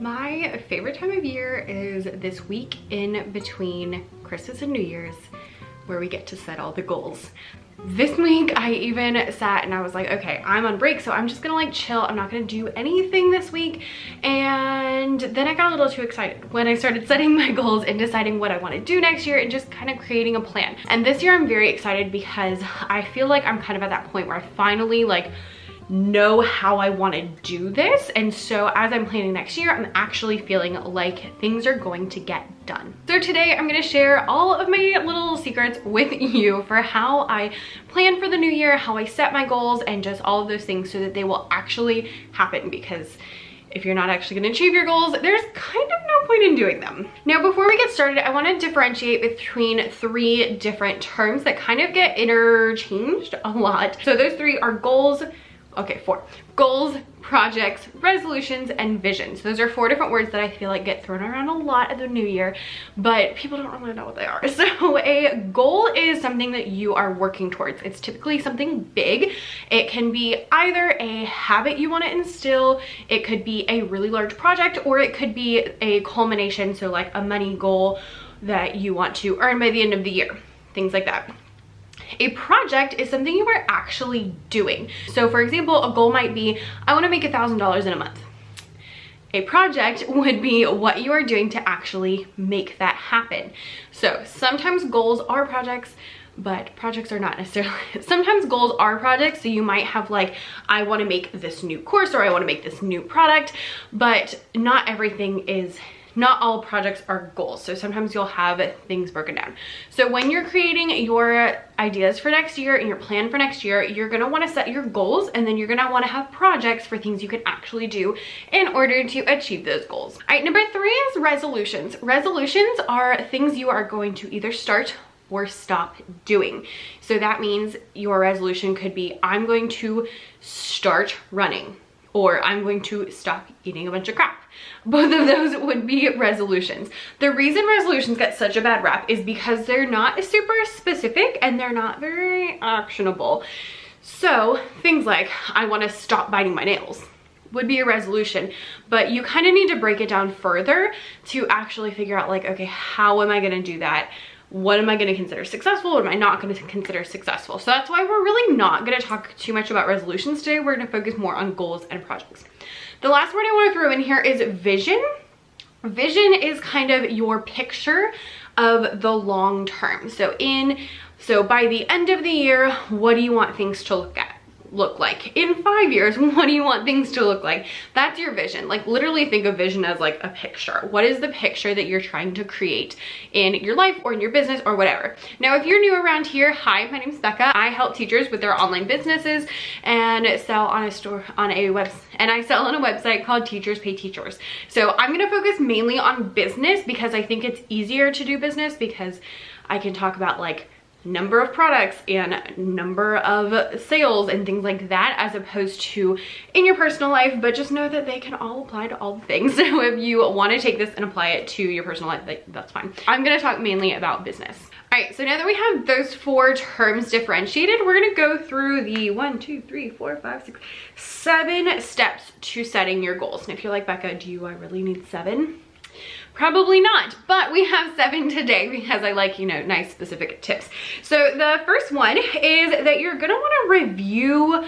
My favorite time of year is this week in between Christmas and New Year's, where we get to set all the goals. This week I even sat and I was like, okay, I'm on break, so I'm just gonna like chill. I'm not gonna do anything this week. And then I got a little too excited when I started setting my goals and deciding what I want to do next year and just kind of creating a plan. And this year I'm very excited because I feel like I'm kind of at that point where I finally like know how I want to do this. And so as I'm planning next year, I'm actually feeling like things are going to get done. So today I'm going to share all of my little secrets with you for how I plan for the new year, how I set my goals, and just all of those things so that they will actually happen, because if you're not actually going to achieve your goals, there's kind of no point in doing them. Now, before we get started, I want to differentiate between three different terms that kind of get interchanged a lot. So those three are goals. Okay, four. Goals, projects, resolutions, and visions. Those are four different words that I feel like get thrown around a lot at the new year, but people don't really know what they are. So a goal is something that you are working towards. It's typically something big. It can be either a habit you want to instill, it could be a really large project, or it could be a culmination, so like a money goal that you want to earn by the end of the year, things like that. A project is something you are actually doing. So for example, a goal might be, I want to make $1,000 in a month. A project would be what you are doing to actually make that happen. So sometimes goals are projects, but projects are not necessarily. Sometimes goals are projects. So you might have like, I want to make this new course, or I want to make this new product, but not everything is. Not all projects are goals. So sometimes you'll have things broken down. So when you're creating your ideas for next year and your plan for next year, you're gonna wanna set your goals, and then you're gonna wanna have projects for things you can actually do in order to achieve those goals. All right, number three is resolutions. Resolutions are things you are going to either start or stop doing. So that means your resolution could be, I'm going to start running, or I'm going to stop eating a bunch of crap. Both of those would be resolutions. The reason resolutions get such a bad rap is because they're not super specific and they're not very actionable. So things like, I want to stop biting my nails would be a resolution, but you kind of need to break it down further to actually figure out like, okay, how am I going to do that? What am I going to consider successful? What am I not going to consider successful? So that's why we're really not going to talk too much about resolutions today. We're going to focus more on goals and projects. The last word I want to throw in here is vision. Vision is kind of your picture of the long term. So by the end of the year, what do you want things to look like? In 5 years, what do you want things to look like? That's your vision. Like literally think of vision as like a picture. What is the picture that you're trying to create in your life or in your business or whatever? Now, if you're new around here, hi, my name's Becca. I help teachers with their online businesses and sell on a website called Teachers Pay Teachers. So I'm going to focus mainly on business because I think it's easier to do business, because I can talk about like number of products and number of sales and things like that, as opposed to in your personal life. But just know that they can all apply to all the things. So if you want to take this and apply it to your personal life, that's fine. I'm going to talk mainly about business. All right, so now that we have those four terms differentiated, we're going to go through the 7 steps to setting your goals. And if you're like, Becca, do I really need 7? Probably not, but we have 7 today because I like, nice specific tips. So the first one is that you're gonna wanna review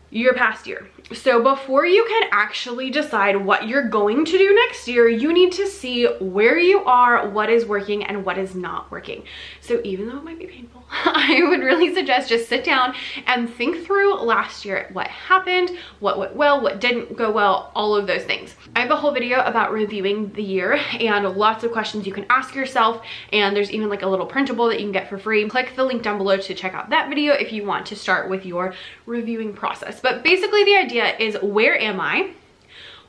your past year. So before you can actually decide what you're going to do next year, you need to see where you are, what is working and what is not working. So even though it might be painful, I would really suggest just sit down and think through last year, what happened, what went well, what didn't go well, all of those things. I have a whole video about reviewing the year and lots of questions you can ask yourself, and there's even like a little printable that you can get for free. Click the link down below to check out that video if you want to start with your reviewing process. But basically the idea is, where am I?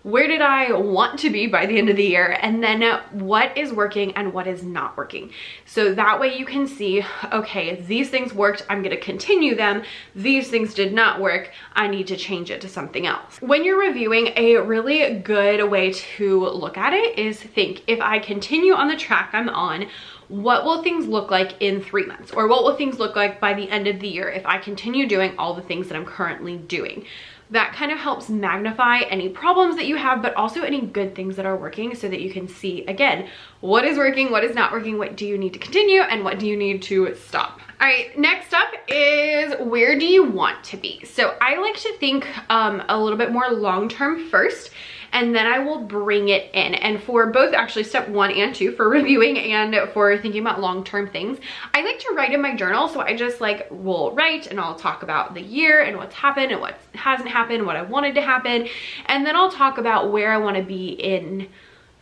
Where did I want to be by the end of the year? And then what is working and what is not working? So that way you can see, okay, these things worked, I'm gonna continue them. These things did not work, I need to change it to something else. When you're reviewing, a really good way to look at it is think, if I continue on the track I'm on, what will things look like in 3 months? Or what will things look like by the end of the year if I continue doing all the things that I'm currently doing? That kind of helps magnify any problems that you have, but also any good things that are working, so that you can see, again, what is working, what is not working, what do you need to continue, and what do you need to stop. All right, next up is, where do you want to be? So I like to think a little bit more long-term first, and then I will bring it in. And for both, actually step 1 and 2, for reviewing and for thinking about long-term things, I like to write in my journal. So I just like will write, and I'll talk about the year and what's happened and what hasn't happened, what I wanted to happen. And then I'll talk about where I want to be in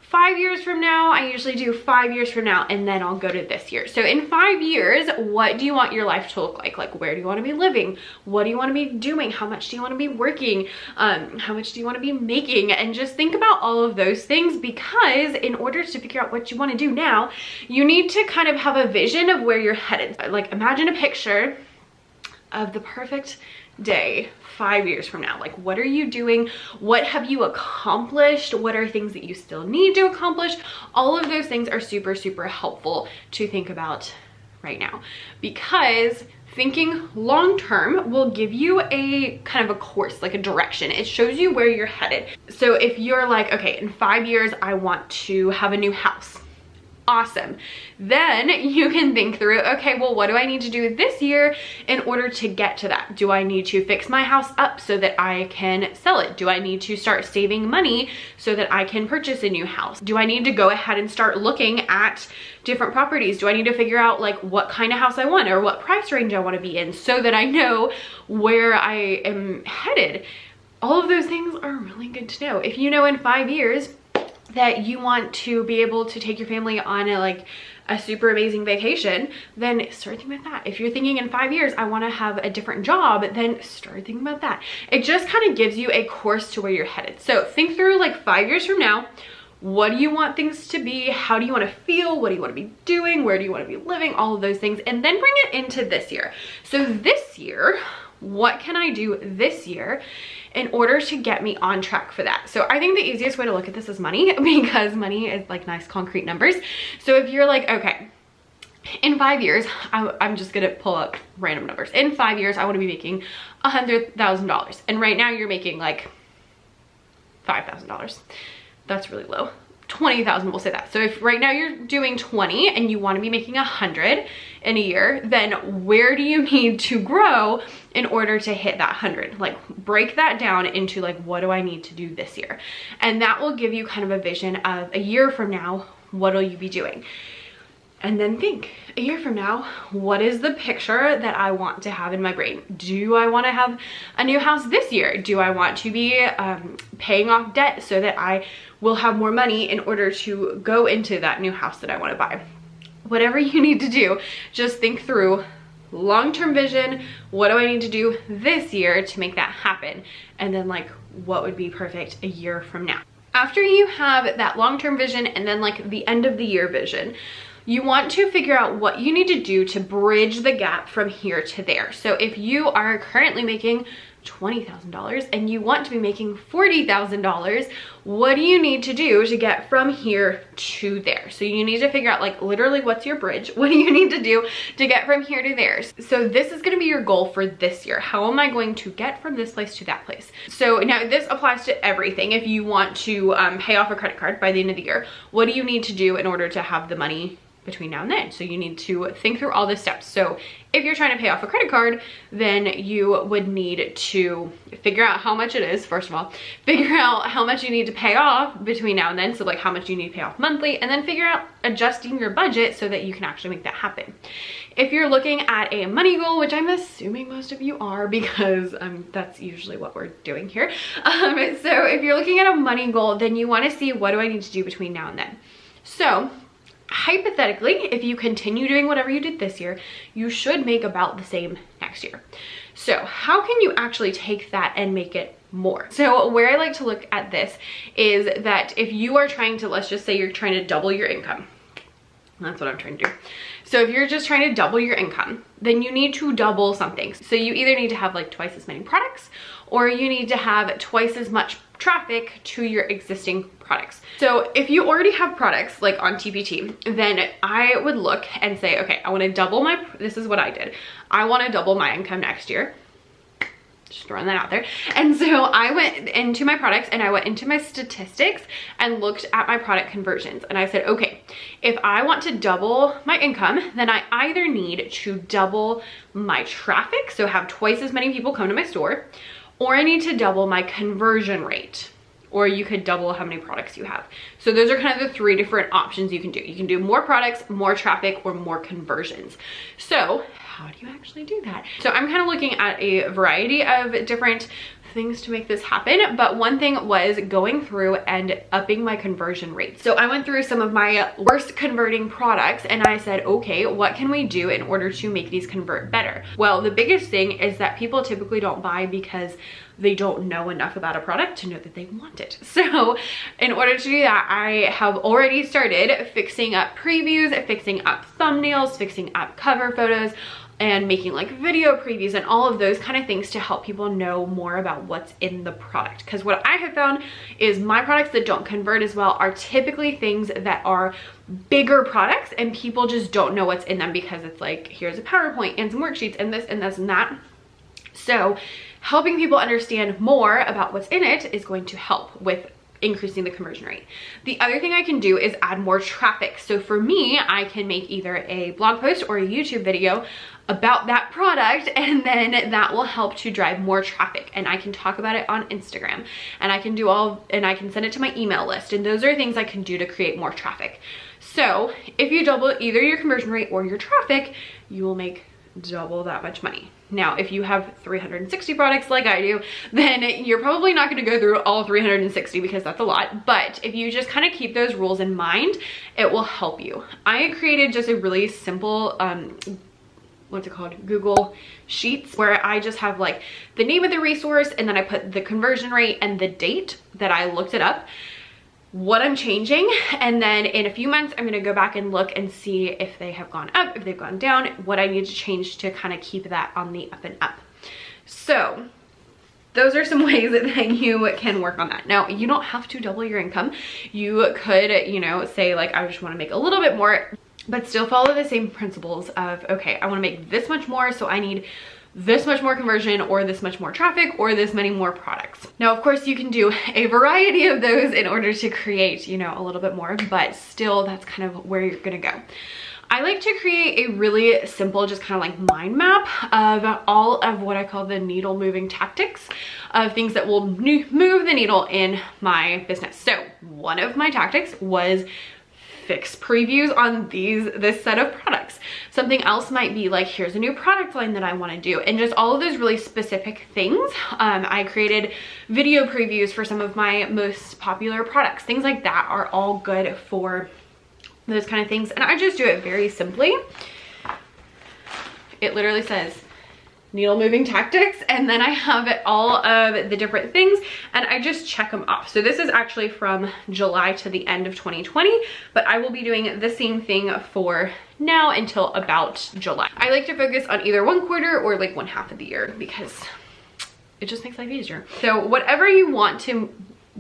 5 years from now. I usually do 5 years from now, and then I'll go to this year. So in 5 years, what do you want your life to look like? Like, where do you want to be living? What do you want to be doing? How much do you want to be working? How much do you want to be making? And just think about all of those things, because in order to figure out what you want to do now, you need to kind of have a vision of where you're headed. Like, imagine a picture of the perfect day 5 years from now. Like, what are you doing? What have you accomplished? What are things that you still need to accomplish? All of those things are super, super helpful to think about right now, because thinking long term will give you a kind of a course, like a direction. It shows you where you're headed. So if you're like, okay, in 5 years, I want to have a new house. Awesome. Then you can think through, okay, well, what do I need to do this year in order to get to that? Do I need to fix my house up so that I can sell it? Do I need to start saving money so that I can purchase a new house? Do I need to go ahead and start looking at different properties? Do I need to figure out like what kind of house I want or what price range I want to be in, so that I know where I am headed? All of those things are really good to know. If you know in 5 years that you want to be able to take your family on a super amazing vacation, then start thinking about that. If you're thinking in 5 years, I want to have a different job, then start thinking about that. It just kind of gives you a course to where you're headed. So think through like 5 years from now, what do you want things to be? How do you want to feel? What do you want to be doing? Where do you want to be living? All of those things. And then bring it into this year. So this year, what can I do this year in order to get me on track for that? So I think the easiest way to look at this is money, because money is like nice concrete numbers. So if you're like, okay, in 5 years, I'm just gonna pull up random numbers. In 5 years, I want to be making $100,000. And right now you're making like $5,000. That's really low. 20,000, we'll say that. So if right now you're doing 20 and you want to be making 100 in a year, then where do you need to grow in order to hit that 100? Like, break that down into like, what do I need to do this year? And that will give you kind of a vision of a year from now, what will you be doing? And then think, a year from now, what is the picture that I want to have in my brain? Do I want to have a new house this year? Do I want to be paying off debt so that I will have more money in order to go into that new house that I want to buy? Whatever you need to do, just think through long-term vision. What do I need to do this year to make that happen? And then like, what would be perfect a year from now? After you have that long-term vision and then like the end of the year vision, you want to figure out what you need to do to bridge the gap from here to there. So if you are currently making $20,000 and you want to be making $40,000, what do you need to do to get from here to there? So you need to figure out like literally what's your bridge? What do you need to do to get from here to there? So this is going to be your goal for this year. How am I going to get from this place to that place? So now this applies to everything. If you want to pay off a credit card by the end of the year, what do you need to do in order to have the money between now and then? So you need to think through all the steps. So if you're trying to pay off a credit card, then you would need to figure out how much it is, first of all, figure out how much you need to pay off between now and then. So like how much you need to pay off monthly, and then figure out adjusting your budget so that you can actually make that happen. If you're looking at a money goal, which I'm assuming most of you are, because that's usually what we're doing here. So if you're looking at a money goal, then you want to see, what do I need to do between now and then? So hypothetically, if you continue doing whatever you did this year, you should make about the same next year. So how can you actually take that and make it more? So where I like to look at this is that if you are trying to, let's just say you're trying to double your income. That's what I'm trying to do. So if you're just trying to double your income, then you need to double something. So you either need to have like twice as many products, or you need to have twice as much traffic to your existing products. So if you already have products like on TPT, then I would look and say, okay, I want to double my, this is what I did. I want to double my income next year. Just throwing that out there. And so I went into my products and I went into my statistics and looked at my product conversions. And I said, okay, if I want to double my income, then I either need to double my traffic, so have twice as many people come to my store, or I need to double my conversion rate, or you could double how many products you have. So those are kind of the three different options you can do. You can do more products, more traffic, or more conversions. So how do you actually do that? So I'm kind of looking at a variety of different things to make this happen, but one thing was going through and upping my conversion rate. So I went through some of my worst converting products and I said, okay, what can we do in order to make these convert better? Well, the biggest thing is that people typically don't buy because they don't know enough about a product to know that they want it. So in order to do that, I have already started fixing up previews, fixing up thumbnails, fixing up cover photos, and making like video previews and all of those kind of things to help people know more about what's in the product. Because what I have found is my products that don't convert as well are typically things that are bigger products and people just don't know what's in them because it's like, here's a PowerPoint and some worksheets and this and this and that. So helping people understand more about what's in it is going to help with increasing the conversion rate. The other thing I can do is add more traffic. So for me, I can make either a blog post or a YouTube video about that product, and then that will help to drive more traffic, and I can talk about it on Instagram, and I can do I can send it to my email list, and those are things I can do to create more traffic. So if you double either your conversion rate or your traffic, you will make double that much money. Now, if you have 360 products like I do, then you're probably not going to go through all 360 because that's a lot. But if you just kind of keep those rules in mind, it will help you. I created just a really simple, what's it called? Google Sheets, where I just have like the name of the resource and then I put the conversion rate and the date that I looked it up, what I'm changing, and then in a few months I'm going to go back and look and see if they have gone up, if they've gone down, what I need to change to kind of keep that on the up and up. So those are some ways that you can work on that. Now, you don't have to double your income. You could, you know, say like, I just want to make a little bit more, but still follow the same principles of, okay, I want to make this much more, so I need this much more conversion or this much more traffic or this many more products. Now, of course, you can do a variety of those in order to create, you know, a little bit more, but still that's kind of where you're gonna go. I like to create a really simple, just kind of like mind map of all of what I call the needle moving tactics of things that will move the needle in my business. So one of my tactics was fix previews on this set of products. Something else might be like, here's a new product line that I want to do, and just all of those really specific things. I created video previews for some of my most popular products. Things like that are all good for those kind of things, and I just do it very simply. It literally says needle moving tactics, and then I have all of the different things and I just check them off. So this is actually from July to the end of 2020, but I will be doing the same thing for now until about July. I like to focus on either one quarter or like one half of the year because it just makes life easier. So whatever you want to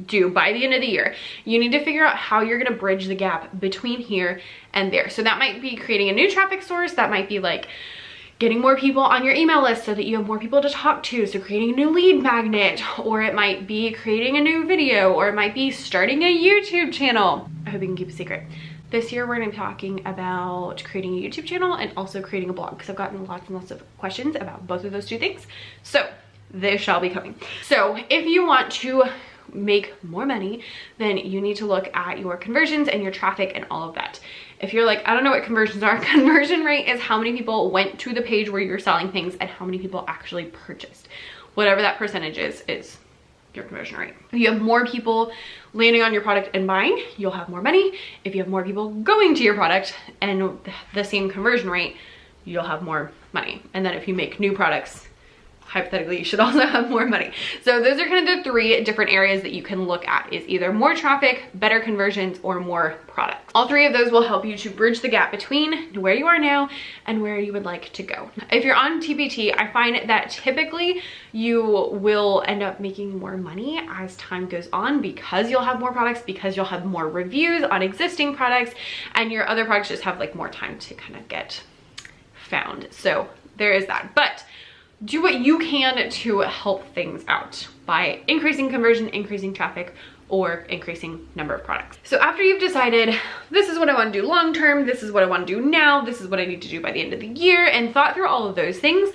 do by the end of the year, you need to figure out how you're going to bridge the gap between here and there. So that might be creating a new traffic source. That might be like getting more people on your email list so that you have more people to talk to, so creating a new lead magnet, or it might be creating a new video, or it might be starting a YouTube channel. I hope you can keep a secret. This year we're going to be talking about creating a YouTube channel and also creating a blog, because I've gotten lots and lots of questions about both of those two things. So they shall be coming. So if you want to make more money, then you need to look at your conversions and your traffic and all of that. If you're like, I don't know what conversions are, conversion rate is how many people went to the page where you're selling things and how many people actually purchased. Whatever that percentage is your conversion rate. If you have more people landing on your product and buying, you'll have more money. If you have more people going to your product and the same conversion rate, you'll have more money. And then if you make new products, hypothetically you should also have more money. So those are kind of the 3 different areas that you can look at, is either more traffic, better conversions, or more products. All 3 of those will help you to bridge the gap between where you are now and where you would like to go. If you're on TPT, I find that typically you will end up making more money as time goes on, because you'll have more products, because you'll have more reviews on existing products, and your other products just have like more time to kind of get found. So there is that. But do what you can to help things out by increasing conversion, increasing traffic, or increasing number of products. So after you've decided, this is what I want to do long term, this is what I want to do now, this is what I need to do by the end of the year, and thought through all of those things,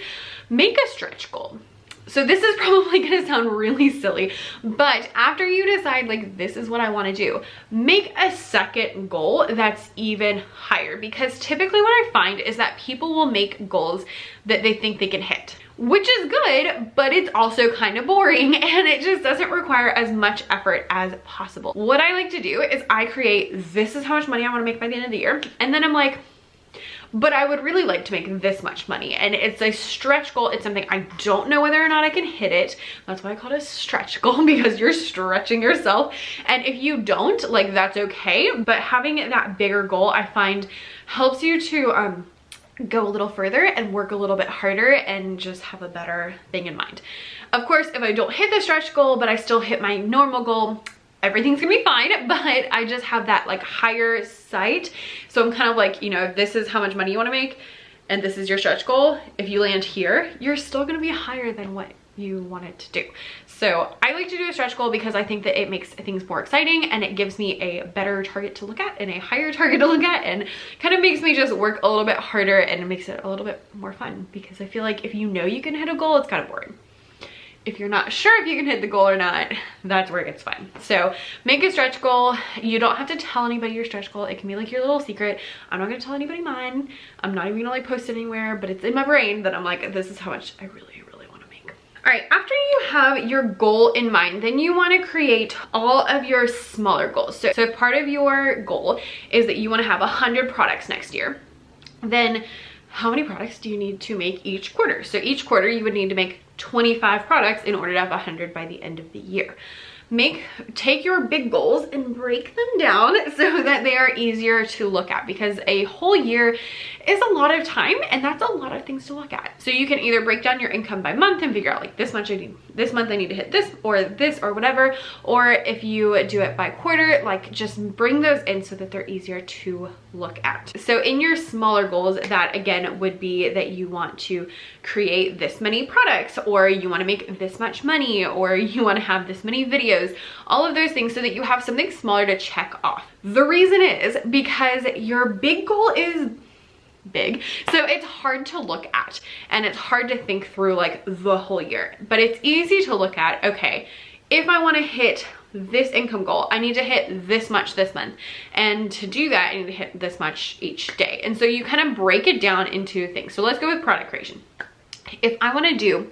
make a stretch goal. So this is probably gonna sound really silly, but after you decide like, this is what I wanna do, make a second goal that's even higher, because typically what I find is that people will make goals that they think they can hit, which is good, but it's also kind of boring, and it just doesn't require as much effort as possible. What I like to do is I create, this is how much money I wanna make by the end of the year, and then I'm like, but I would really like to make this much money. And it's a stretch goal. It's something I don't know whether or not I can hit it. That's why I call it a stretch goal, because you're stretching yourself. And if you don't, like, that's okay. But having that bigger goal, I find, helps you to go a little further and work a little bit harder and just have a better thing in mind. Of course, if I don't hit the stretch goal, but I still hit my normal goal, everything's gonna be fine, but I just have that like higher sight. So I'm kind of like, you know, if this is how much money you want to make and this is your stretch goal, if you land here, you're still gonna be higher than what you wanted to do. So I like to do a stretch goal because I think that it makes things more exciting, and it gives me a better target to look at and a higher target to look at, and kind of makes me just work a little bit harder, and it makes it a little bit more fun, because I feel like if you know you can hit a goal, it's kind of boring. If you're not sure if you can hit the goal or not, that's where it gets fun. So make a stretch goal. You don't have to tell anybody your stretch goal. It can be like your little secret. I'm not gonna tell anybody mine. I'm not even gonna like post it anywhere, but it's in my brain that I'm like, this is how much I really want to make. All right, after you have your goal in mind, then you want to create all of your smaller goals. So if part of your goal is that you want to have 100 products next year, then how many products do you need to make each quarter? So each quarter you would need to make 25 products in order to have 100 by the end of the year. Take your big goals and break them down so that they are easier to look at, because a whole year is a lot of time, and that's a lot of things to look at. So you can either break down your income by month and figure out like, this much I need, this month I need to hit this or whatever, or if you do it by quarter, like just bring those in so that they're easier to look at. So in your smaller goals, that again would be that you want to create this many products, or you want to make this much money, or you want to have this many videos, all of those things, so that you have something smaller to check off. The reason is because your big goal is big, so it's hard to look at, and it's hard to think through like the whole year, but it's easy to look at, okay, if I want to hit this income goal, I need to hit this much this month, and to do that I need to hit this much each day. And so you kind of break it down into things. So let's go with product creation. If I want to do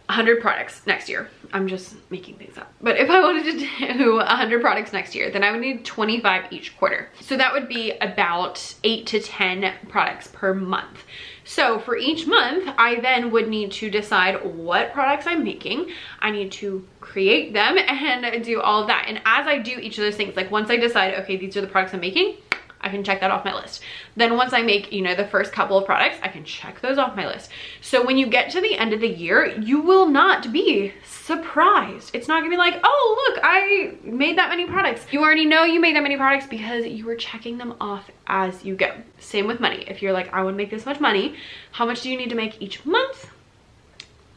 100 products next year, I'm just making things up, but if I wanted to do 100 products next year, then I would need 25 each quarter. So that would be about 8 to 10 products per month. So for each month, I then would need to decide what products I'm making. I need to create them and do all of that. And as I do each of those things, like once I decide, okay, these are the products I'm making, I can check that off my list. Then once I make, you know, the first couple of products, I can check those off my list. So when you get to the end of the year, you will not be surprised. It's not gonna be like, oh, look, I made that many products. You already know you made that many products because you were checking them off as you go. Same with money. If you're like, I would make this much money, how much do you need to make each month?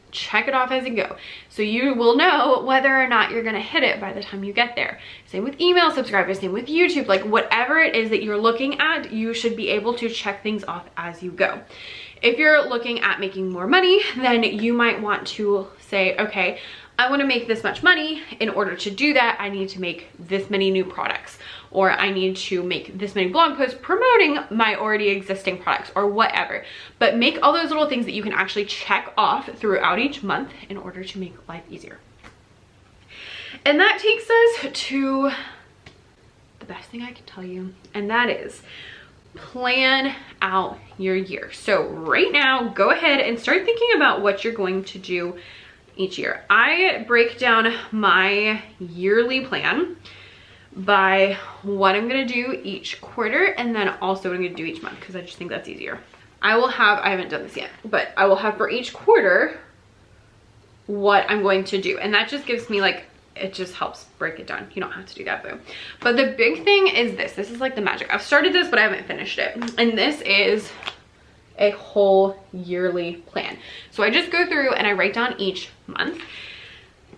Check it off as you go, so you will know whether or not you're gonna hit it by the time you get there. Same with email subscribers, same with YouTube, like whatever it is that you're looking at, you should be able to check things off as you go. If you're looking at making more money, then you might want to say, okay, I want to make this much money. In order to do that, I need to make this many new products, or I need to make this many blog posts promoting my already existing products, or whatever. But make all those little things that you can actually check off throughout each month in order to make life easier. And that takes us to the best thing I can tell you, and that is, plan out your year. So right now, go ahead and start thinking about what you're going to do each year. I break down my yearly plan by what I'm gonna do each quarter, and then also what I'm gonna do each month, because I just think that's easier. I haven't done this yet, but I will have for each quarter what I'm going to do. And that just gives me like, it just helps break it down. You don't have to do that though. But the big thing is this is like the magic. I've started this, but I haven't finished it. And this is a whole yearly plan. So I just go through and I write down each month.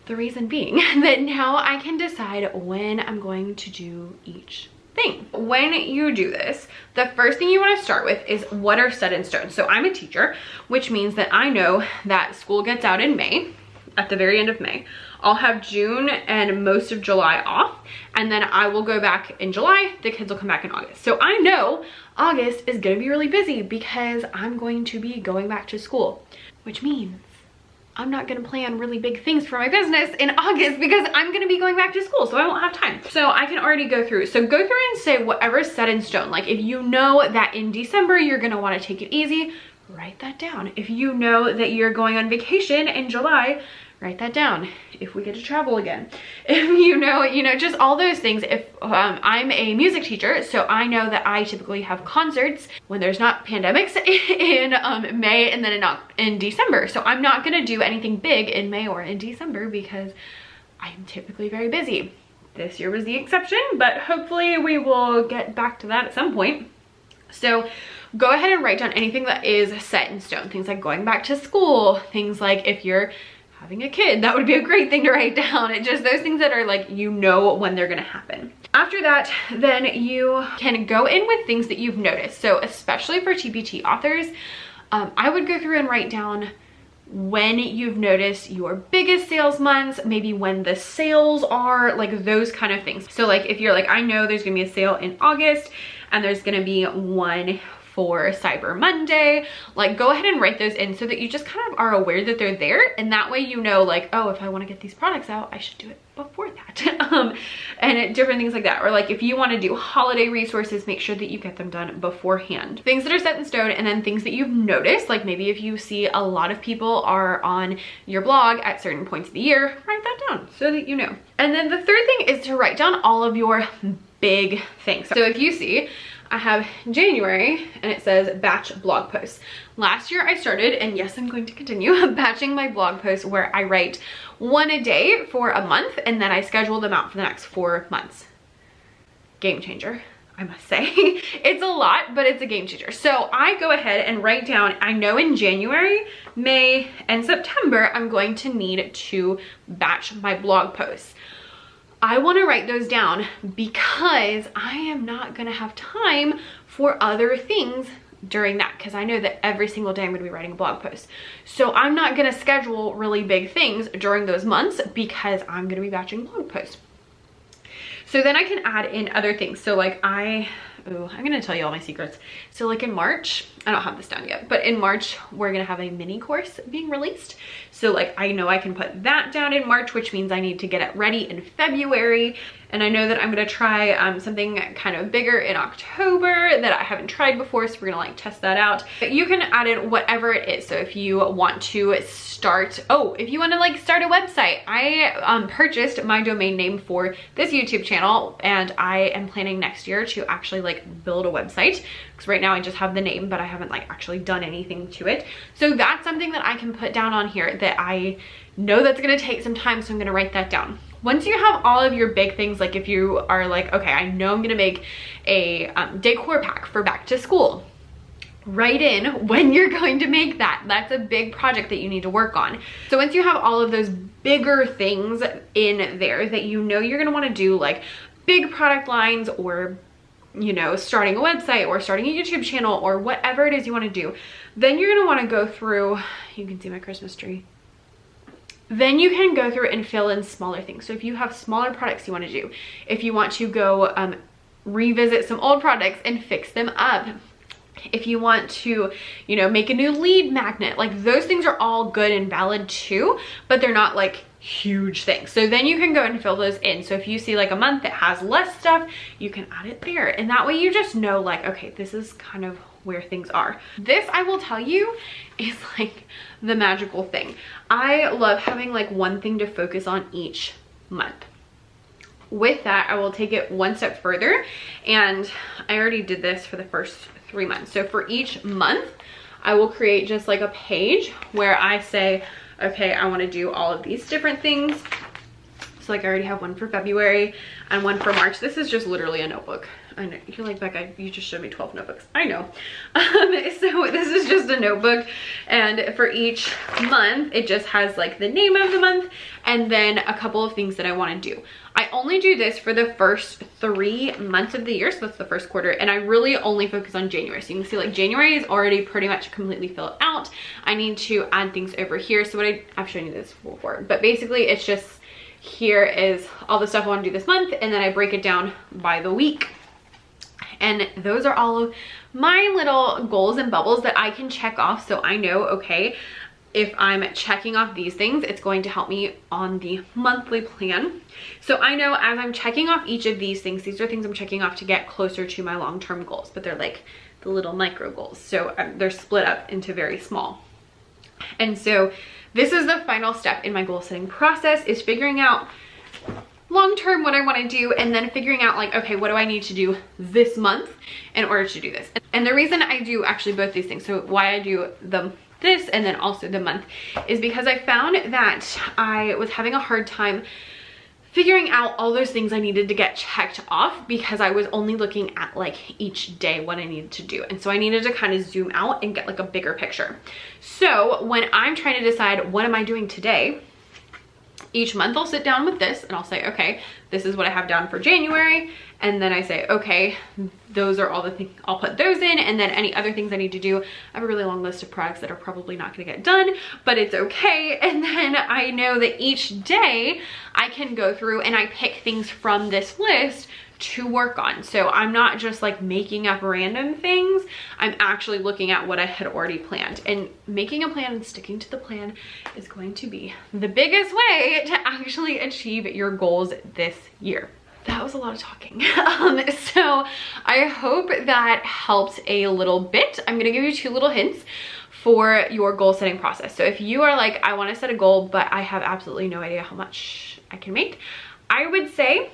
The reason being that now I can decide when I'm going to do each thing. When you do this, the first thing you want to start with is what are set in stone. So I'm a teacher, which means that I know that school gets out in May, at the very end of May. I'll have June and most of July off, and then I will go back in July. The kids will come back in August. So I know August is gonna be really busy because I'm going to be going back to school, which means I'm not gonna plan really big things for my business in August because I'm gonna be going back to school, so I won't have time. So I can already go through. So go through and say whatever's set in stone. Like if you know that in December you're gonna wanna take it easy, write that down. If you know that you're going on vacation in July, write that down. If we get to travel again, if you know, just all those things. If I'm a music teacher, so I know that I typically have concerts when there's not pandemics in May and then in December. So I'm not gonna do anything big in May or in December because I'm typically very busy. This year was the exception, but hopefully we will get back to that at some point. So go ahead and write down anything that is set in stone. Things like going back to school, things like if you're having a kid, that would be a great thing to write down. It just those things that are like, you know when they're gonna happen. After that, then you can go in with things that you've noticed. So especially for TPT authors, I would go through and write down when you've noticed your biggest sales months, maybe when the sales are, like those kind of things. So like if you're like, I know there's gonna be a sale in August and there's gonna be one for Cyber Monday, like go ahead and write those in so that you just kind of are aware that they're there, and that way you know like, oh, if I want to get these products out, I should do it before that. Different things like that. Or like if you want to do holiday resources, make sure that you get them done beforehand. Things that are set in stone, and then things that you've noticed, like maybe if you see a lot of people are on your blog at certain points of the year, write that down so that you know. And then the third thing is to write down all of your big things. So if you see, I have January and it says batch blog posts. Last year I started, and yes, I'm going to continue batching my blog posts where I write one a day for a month and then I schedule them out for the next 4 months. Game changer, I must say. It's a lot, but it's a game changer. So I go ahead and write down, I know in January, May, and September, I'm going to need to batch my blog posts. I want to write those down because I am not going to have time for other things during that, because I know that every single day I'm going to be writing a blog post. So I'm not going to schedule really big things during those months because I'm going to be batching blog posts. So then I can add in other things. So like I'm going to tell you all my secrets. So like in March, I don't have this down yet, but in March, we're going to have a mini course being released. So like, I know I can put that down in March, which means I need to get it ready in February. And I know that I'm going to try something kind of bigger in October that I haven't tried before. So we're going to like test that out. But you can add in whatever it is. So if you want to start, if you want to like start a website, I purchased my domain name for this YouTube channel, and I am planning next year to actually like build a website, because right now I just have the name, but I haven't like actually done anything to it. So that's something that I can put down on here that I know that's going to take some time. So I'm going to write that down. Once you have all of your big things, like if you are like, okay, I know I'm going to make a decor pack for back to school, write in when you're going to make that. That's a big project that you need to work on. So once you have all of those bigger things in there that you know you're going to want to do, like big product lines, or you know, starting a website or starting a YouTube channel or whatever it is you want to do, then you're going to want to go through, you can see my Christmas tree. Then you can go through and fill in smaller things. So if you have smaller products you want to do, if you want to go revisit some old products and fix them up, If you want to, you know, make a new lead magnet, like those things are all good and valid too, but they're not like huge things. So then you can go and fill those in. So if you see like a month that has less stuff, you can add it there. And that way you just know like, okay, this is kind of where things are. This, I will tell you, is like the magical thing. I love having like one thing to focus on each month. With that, I will take it one step further, and I already did this for the first 3 months. So for each month, I will create just like a page where I say, okay, I want to do all of these different things. So like I already have one for February and one for March. This is just literally a notebook. I know you're like, Becca, you just showed me 12 notebooks. I know. So this is just a notebook, and for each month it just has like the name of the month and then a couple of things that I want to do. I only do this for the first 3 months of the year, so that's the first quarter, and I really only focus on January. So you can see like January is already pretty much completely filled out. I need to add things over here. So what I've shown you this before, but basically it's just, here is all the stuff I want to do this month, and then I break it down by the week. And those are all of my little goals and bubbles that I can check off, so I know, okay, if I'm checking off these things, it's going to help me on the monthly plan. So I know as I'm checking off each of these things, these are things I'm checking off to get closer to my long-term goals, but they're like the little micro goals. So they're split up into very small. And so this is the final step in my goal setting process, is figuring out long-term what I want to do, and then figuring out like, okay, what do I need to do this month in order to do this? And the reason I do actually both these things, so why I do this and then also the month, is because I found that I was having a hard time figuring out all those things I needed to get checked off, because I was only looking at like each day what I needed to do. And so I needed to kind of zoom out and get like a bigger picture. So when I'm trying to decide what am I doing today, each month I'll sit down with this and I'll say, okay, this is what I have down for January. And then I say, okay, those are all the things, I'll put those in. And then any other things I need to do, I have a really long list of products that are probably not gonna get done, but it's okay. And then I know that each day I can go through and I pick things from this list to work on. So I'm not just like making up random things. I'm actually looking at what I had already planned, and making a plan and sticking to the plan is going to be the biggest way to actually achieve your goals this year. That was a lot of talking. So I hope that helped a little bit. I'm gonna give you 2 little hints for your goal setting process. So if you are like, I wanna set a goal, but I have absolutely no idea how much I can make, I would say,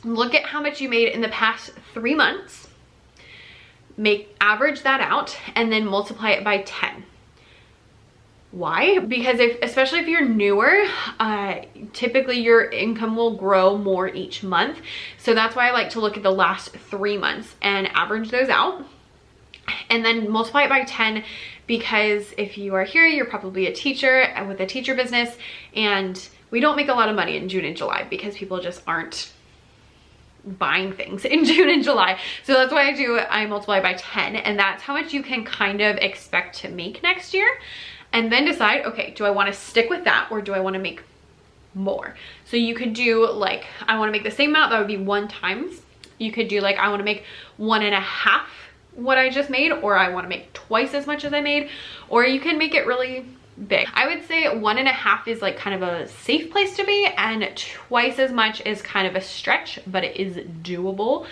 look at how much you made in the past 3 months, average that out, and then multiply it by 10. Why? Because especially if you're newer, typically your income will grow more each month. So that's why I like to look at the last 3 months and average those out, and then multiply it by 10, because if you are here, you're probably a teacher with a teacher business, and we don't make a lot of money in June and July because people just aren't buying things in June and July. So that's why I multiply by 10, and that's how much you can kind of expect to make next year. And then decide, okay, do I want to stick with that, or do I want to make more? So you could do like, I want to make the same amount, that would be 1 times. You could do like, I want to make 1.5 what I just made, or I want to make twice as much as I made, or you can make it really big. I would say 1.5 is like kind of a safe place to be, and twice as much is kind of a stretch, but it is doable.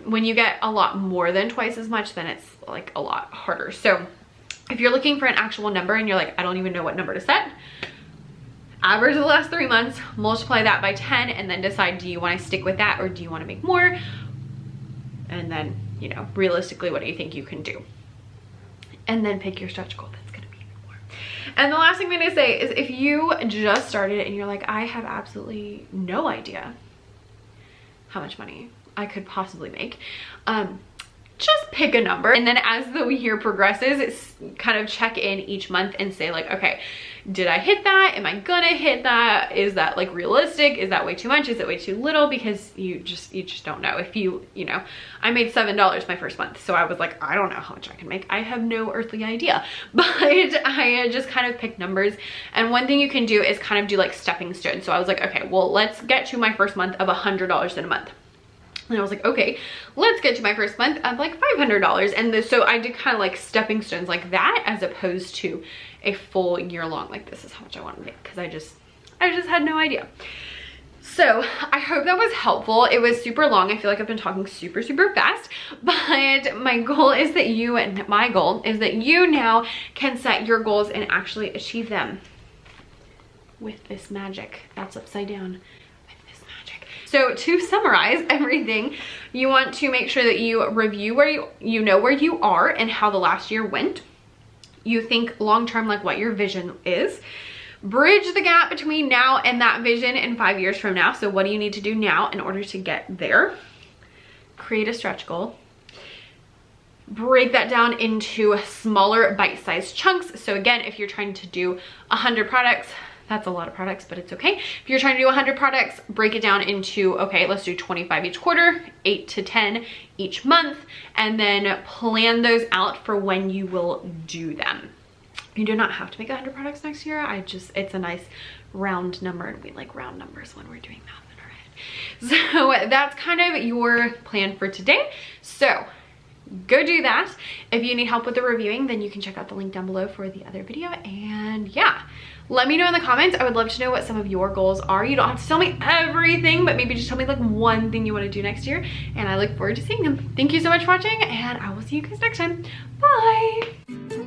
When you get a lot more than twice as much, then it's like a lot harder. So if you're looking for an actual number and you're like, I don't even know what number to set, average the last 3 months, multiply that by 10, and then decide, do you want to stick with that, or do you want to make more? And then, you know, realistically, what do you think you can do? And then pick your stretch goal that's going to be even more. And the last thing I'm going to say is, if you just started and you're like, I have absolutely no idea how much money I could possibly make, just pick a number, and then as the year progresses, it's kind of check in each month and say like, okay, did I hit that? Am I gonna hit that? Is that like realistic? Is that way too much? Is it way too little? Because you just don't know. If you know, I made $7 my first month, so I was like, I don't know how much I can make. I have no earthly idea, but I just kind of picked numbers. And one thing you can do is kind of do like stepping stones. So I was like, okay, well, let's get to my first month of $100 in a month. And I was like, okay, let's get to my first month of like $500. And so I did kind of like stepping stones like that, as opposed to a full year long, like this is how much I want to make, because I just had no idea. So I hope that was helpful. It was super long. I feel like I've been talking super fast, but my goal is that you now can set your goals and actually achieve them with this magic that's upside down. So to summarize everything, you want to make sure that you review where you know where you are and how the last year went. You think long-term, like what your vision is. Bridge the gap between now and that vision in 5 years from now. So what do you need to do now in order to get there? Create a stretch goal. Break that down into smaller bite-sized chunks. So again, if you're trying to do 100 products, that's a lot of products, but it's okay. If you're trying to do 100 products, break it down into, okay, let's do 25 each quarter, 8 to 10 each month, and then plan those out for when you will do them. You do not have to make 100 products next year. It's a nice round number, and we like round numbers when we're doing math in our head. So that's kind of your plan for today. So go do that. If you need help with the reviewing, then you can check out the link down below for the other video. And yeah, let me know in the comments. I would love to know what some of your goals are. You don't have to tell me everything, but maybe just tell me like one thing you want to do next year, and I look forward to seeing them. Thank you so much for watching, and I will see you guys next time. Bye.